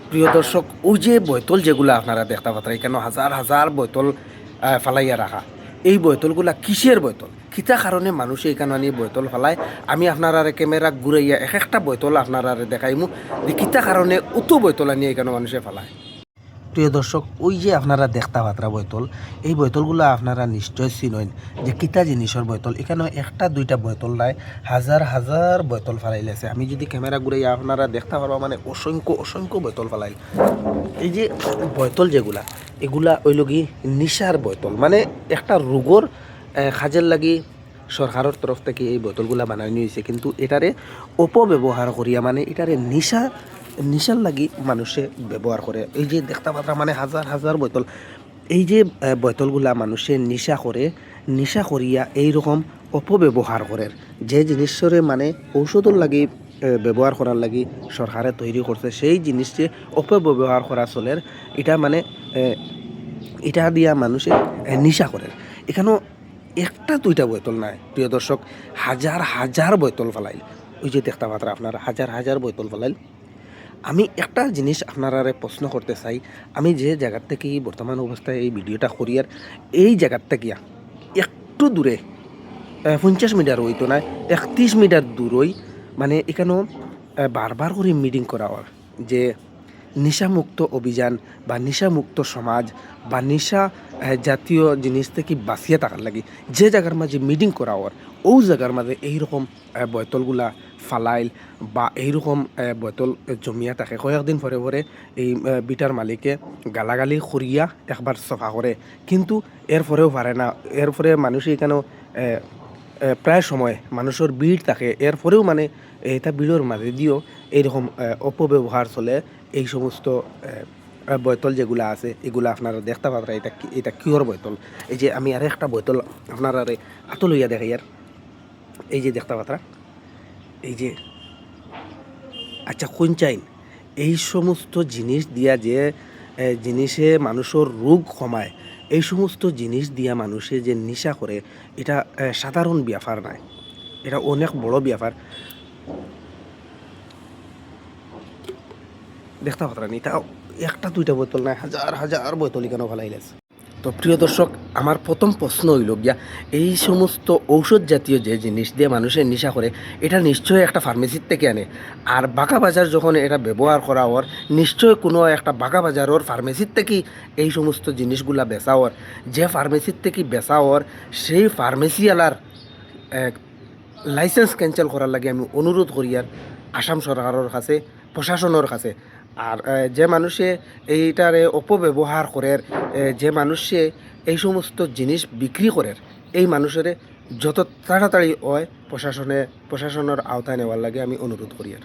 প্রিয় দর্শক, ওই যে বোতল যেগুলো আপনারা দেখতে পাচ্ছেন, এখানে হাজার হাজার বোতল ফালাইয়া রাখা। এই বোতলগুলা কিসের বোতল, কিতা কারণে মানুষ এখানে নিয়ে বোতল ফালায়, আমি আপনারা ক্যামেরা ঘুরাইয়া এক একটা বোতল আপনারা দেখাইমু যে কিতা কারণে অত বোতল নিয়ে এখানে মানুষে ফালায়। প্রিয় দর্শক, ওই যে আপনারা দেখতা পাত্রা বোতল, এই বোতলগুলো আপনারা নিশ্চয় চিনেন যে কিতা জিনিসের বোতল। এখানে একটা দুইটা বোতল নাই, হাজার হাজার বোতল ফালাইলেছে। আমি যদি ক্যামেরা ঘুরে আপনারা দেখতে পারবো, মানে অসংখ্য অসংখ্য বোতল ফালাই। এই যে বোতল যেগুলা, এগুলা ওইল কি নিশার বোতল, মানে একটা রোগর কাজের লাগি সরকারের তরফ থেকে এই বোতলগুলা বানানো হয়েছে। কিন্তু এটারে অপব্যবহার করিয়া, মানে এটারে নিশার লাগি মানুষে ব্যবহার করে। এই যে দেখতে পাত্রা, মানে হাজার হাজার বোতল, এই যে বোতলগুলা মানুষে নিশা করিয়া এইরকম অপব্যবহার করে। যে জিনিসরে মানে ঔষধর লাগি ব্যবহার করার লাগি সরকারে তৈরি করছে, সেই জিনিসটি অপব্যবহার করা চলের। এটা মানে এটা দিয়া মানুষে নিশা করে। এখানেও একটা দুইটা বোতল নাই প্রিয় দর্শক, হাজার হাজার বোতল ফেলাইল। ওই যে দেখতে পাত্রা আপনারা, হাজার হাজার বোতল ফেলাইল। আমি একটা জিনিস আপনারা প্রশ্ন করতে চাই, আমি যে জায়গার থেকে বর্তমান অবস্থায় এই ভিডিওটা করি, আর এই জায়গার থেকে একটু দূরে 50 মিটার হইতো না, 31 মিটার দূরই, মানে এখানেও বারবার করে মিটিং করা হয় যে নিশামুক্ত অভিযান বা নিশামুক্ত সমাজ বা নিশা জাতীয় জিনিস থেকে বাঁচিয়ে থাকার লাগে। যে জায়গার মাঝে মিটিং করা হয়, ও জায়গার মাঝে এইরকম বোতলগুলা ফালাইল বা এইরকম বোতল জমিয়া থাকে। কয়েকদিন পরে পরে এই বিটার মালিকে গালাগালি করিয়া একবার সফা করে, কিন্তু এরপরেও পারে না। এরপরে মানুষ এখানেও প্রায় সময় মানুষের ভিড় থাকে, এরপরেও মানে এটা ভিড়ের মাঝে দিয়েও এইরকম অপব্যবহার চলে। এই সমস্ত বোতল যেগুলো আছে, এগুলো আপনারা দেখতে পাবেন। এটা কিওর বোতল। এই যে আমি আর একটা বোতল আপনারা হাত লইয়া দেখাই, আর এই যে দেখতে পাত্রা, এই যে আচ্ছা কোন চাইন, এই সমস্ত জিনিস দিয়া যে জিনিসে মানুষের রোগ কমায়, এই সমস্ত জিনিস দিয়া মানুষে যে নেশা করে, এটা সাধারণ ব্যাপার নয়, এটা অনেক বড় ব্যাপার। দেখতে পাত্রা নি, তা একটা দুইটা বোতল নাই, হাজার হাজার বোতল কেন ফেলাইলেছে। তো প্রিয় দর্শক, আমার প্রথম প্রশ্ন হইল গিয়া, এই সমস্ত ঔষধ জাতীয় যে জিনিস দিয়ে মানুষের নেশা করে, এটা নিশ্চয়ই একটা ফার্মেসির থেকে আনে। আর বাঁকা বাজার যখন এটা ব্যবহার করা হওয়ার, নিশ্চয় কোনো একটা বাঁকা বাজারের ফার্মেসির থেকেই এই সমস্ত জিনিসগুলা বেচা হওয়ার। যে ফার্মেসির থেকে বেচা হওয়ার, সেই ফার্মেসিওয়ালার লাইসেন্স ক্যান্সেল করার লাগে আমি অনুরোধ করি আর আসাম সরকারের কাছে, প্রশাসনের কাছে। আর যে মানুষে এইটারে অপব্যবহার করে, যে মানুষে এই সমস্ত জিনিস বিক্রি করে, এই মানুষের যত তাড়াতাড়ি হয় প্রশাসনের আওতায় নেওয়ার লাগে আমি অনুরোধ করি আর।